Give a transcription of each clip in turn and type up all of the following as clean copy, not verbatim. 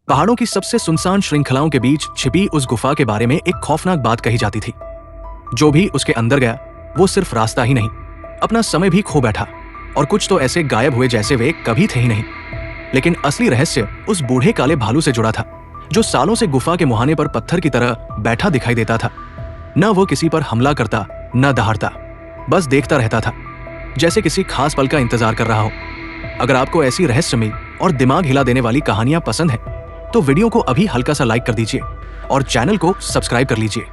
पहाड़ों की सबसे सुनसान श्रृंखलाओं के बीच छिपी उस गुफा के बारे में एक खौफनाक बात कही जाती थी। जो भी उसके अंदर गया वो सिर्फ रास्ता ही नहीं, अपना समय भी खो बैठा, और कुछ तो ऐसे गायब हुए जैसे वे कभी थे ही नहीं। लेकिन असली रहस्य उस बूढ़े काले भालू से जुड़ा था, जो सालों से गुफा के मुहाने पर पत्थर की तरह बैठा दिखाई देता था। न वो किसी पर हमला करता, न दहाड़ता, बस देखता रहता था, जैसे किसी खास पल का इंतजार कर रहा हो। अगर आपको ऐसी रहस्यमयी और दिमाग हिला देने वाली कहानियां पसंद हैं, तो वीडियो को अभी हल्का सा लाइक कर दीजिए और चैनल को सब्सक्राइब कर लीजिए,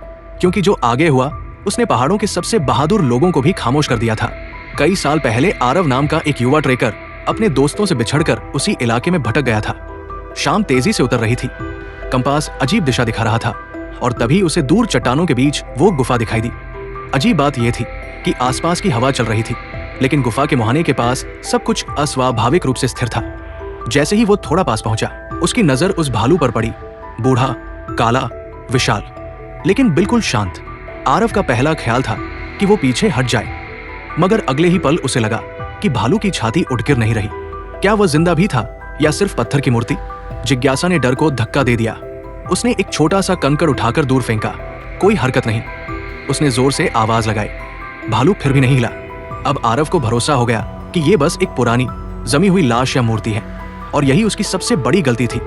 क्योंकि जो आगे हुआ उसने पहाड़ों के सबसे बहादुर लोगों को भी खामोश कर दिया था। कई साल पहले आरव नाम का एक युवा ट्रेकर अपने दोस्तों से बिछड़कर उसी इलाके में भटक गया था। शाम तेजी से उतर रही थी, कंपास अजीब दिशा दिखा रहा था, और तभी उसे दूर चट्टानों के बीच वो गुफा दिखाई दी। अजीब बात यह थी कि आसपास की हवा चल रही थी, लेकिन गुफा के मुहाने के पास सब कुछ अस्वाभाविक रूप से स्थिर था। जैसे ही वो थोड़ा पास पहुंचा, उसकी नजर उस भालू पर पड़ी, बूढ़ा, काला, विशाल, लेकिन बिल्कुल शांत। आरव का पहला ख्याल था कि वो पीछे हट जाए, मगर अगले ही पल उसे लगा कि भालू की छाती उठकर नहीं रही। क्या वो जिंदा भी था या सिर्फ पत्थर की मूर्ति? जिज्ञासा ने डर को धक्का दे दिया। उसने एक छोटा सा कंकड़ उठाकर दूर फेंका। कोई हरकत नहीं। उसने जोर से आवाज लगाई, भालू फिर भी नहीं हिला। अब आरव को भरोसा हो गया कि ये बस एक पुरानी जमी हुई लाश या मूर्ति है, और यही उसकी सबसे बड़ी गलती थी।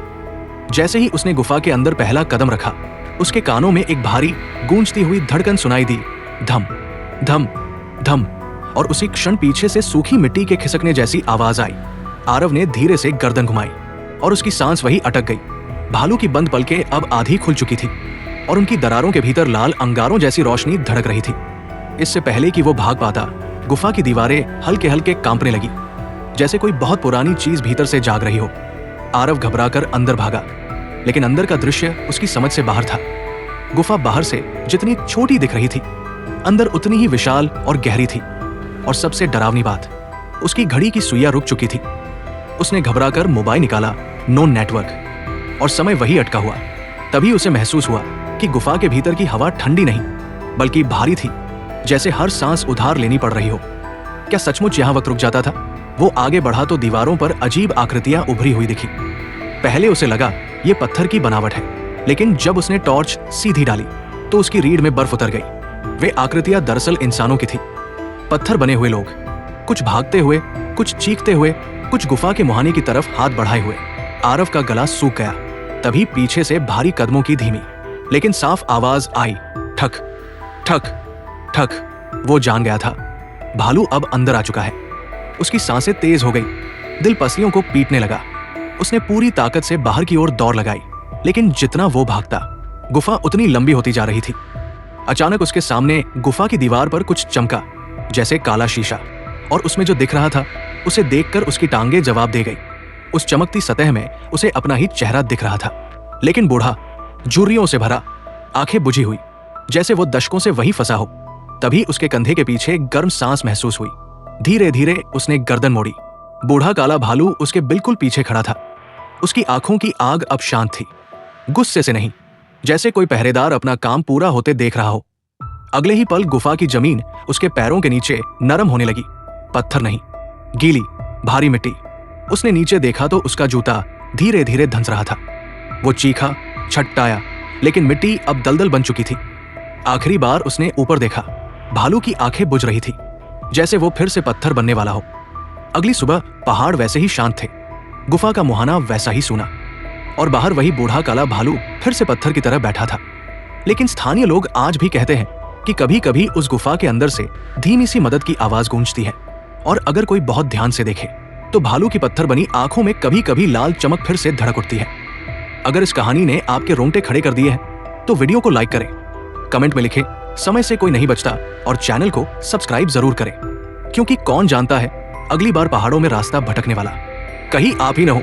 जैसे ही उसने गुफा के अंदर पहला कदम रखा, उसके कानों में एक भारी गूंजती हुई धड़कन सुनाई दी, धम धम धम, और उसी क्षण पीछे से सूखी मिट्टी के खिसकने जैसी आवाज आई। आरव ने धीरे से गर्दन घुमाई और उसकी सांस वही अटक गई। भालू की बंद पलकें अब आधी खुल चुकी थी, और उनकी दरारों के भीतर लाल अंगारों जैसी रोशनी धड़क रही थी। इससे पहले कि वो भाग पाता, गुफा की दीवारें हल्के हल्के कांपने लगी, जैसे कोई बहुत पुरानी चीज भीतर से जाग रही हो। आरव घबराकर अंदर भागा, लेकिन अंदर का दृश्य उसकी समझ से बाहर था। गुफा बाहर से जितनी छोटी दिख रही थी, अंदर उतनी ही विशाल और गहरी थी। और सबसे डरावनी बात, उसकी घड़ी की सुइयां रुक चुकी थी। उसने घबराकर मोबाइल निकाला, नो नेटवर्क, और समय वही अटका हुआ। तभी उसे महसूस हुआ कि गुफा के भीतर की हवा ठंडी नहीं, बल्कि भारी थी, जैसे हर सांस उधार लेनी पड़ रही हो। क्या सचमुच यहां वक्त रुक जाता था? वो आगे बढ़ा तो दीवारों पर अजीब आकृतियां उभरी हुई दिखी। पहले उसे लगा ये पत्थर की बनावट है, लेकिन जब उसने टॉर्च सीधी डाली तो उसकी रीढ़ में बर्फ उतर गई। वे आकृतियां दरअसल इंसानों की थी, पत्थर बने हुए लोग, कुछ भागते हुए, कुछ चीखते हुए, कुछ गुफा के मुहाने की तरफ हाथ बढ़ाए हुए। आरव का गला सूख गया। तभी पीछे से भारी कदमों की धीमी लेकिन साफ आवाज आई, ठक ठक ठक। वो जान गया था, भालू अब अंदर आ चुका है। उसकी सांसें तेज हो गई, दिल पसलियों को पीटने लगा। उसने पूरी ताकत से बाहर की ओर दौड़ लगाई, लेकिन जितना वो भागता, गुफा उतनी लंबी होती जा रही थी। अचानक उसके सामने गुफा की दीवार पर कुछ चमका, जैसे काला शीशा, और उसमें जो दिख रहा था उसे देखकर उसकी टांगें जवाब दे गई। उस चमकती सतह में उसे अपना ही चेहरा दिख रहा था, लेकिन बूढ़ा, झुर्रियों से भरा, आंखें बुझी हुई, जैसे वो दशकों से वहीं फंसा हो। तभी उसके कंधे के पीछे गर्म सांस महसूस हुई। धीरे धीरे उसने गर्दन मोड़ी। बूढ़ा काला भालू उसके बिल्कुल पीछे खड़ा था। उसकी आंखों की आग अब शांत थी, गुस्से से नहीं, जैसे कोई पहरेदार अपना काम पूरा होते देख रहा हो। अगले ही पल गुफा की जमीन उसके पैरों के नीचे नरम होने लगी। पत्थर नहीं, गीली, भारी मिट्टी। उसने नीचे देखा तो उसका जूता धीरे धीरे धंस रहा था। वो चीखा, छटपटाया, लेकिन मिट्टी अब दलदल बन चुकी थी। आखिरी बार उसने ऊपर देखा, भालू की आंखें बुझ रही थी, जैसे वो फिर से पत्थर बनने वाला हो। अगली सुबह पहाड़ वैसे ही शांत थे, गुफा का मुहाना वैसा ही सूना, और बाहर वही बूढ़ा काला भालू फिर से पत्थर की तरह बैठा था। लेकिन स्थानीय लोग आज भी कहते हैं कि कभी कभी उस गुफा के अंदर से धीमी सी मदद की आवाज गूंजती है, और अगर कोई बहुत ध्यान से देखे तो भालू की पत्थर बनी आंखों में कभी कभी लाल चमक फिर से धड़क उठती है। अगर इस कहानी ने आपके रोंगटे खड़े कर दिए हैं तो वीडियो को लाइक करें, कमेंट में लिखें समय से कोई नहीं बचता, और चैनल को सब्सक्राइब जरूर करें, क्योंकि कौन जानता है अगली बार पहाड़ों में रास्ता भटकने वाला कहीं आप ही न हो।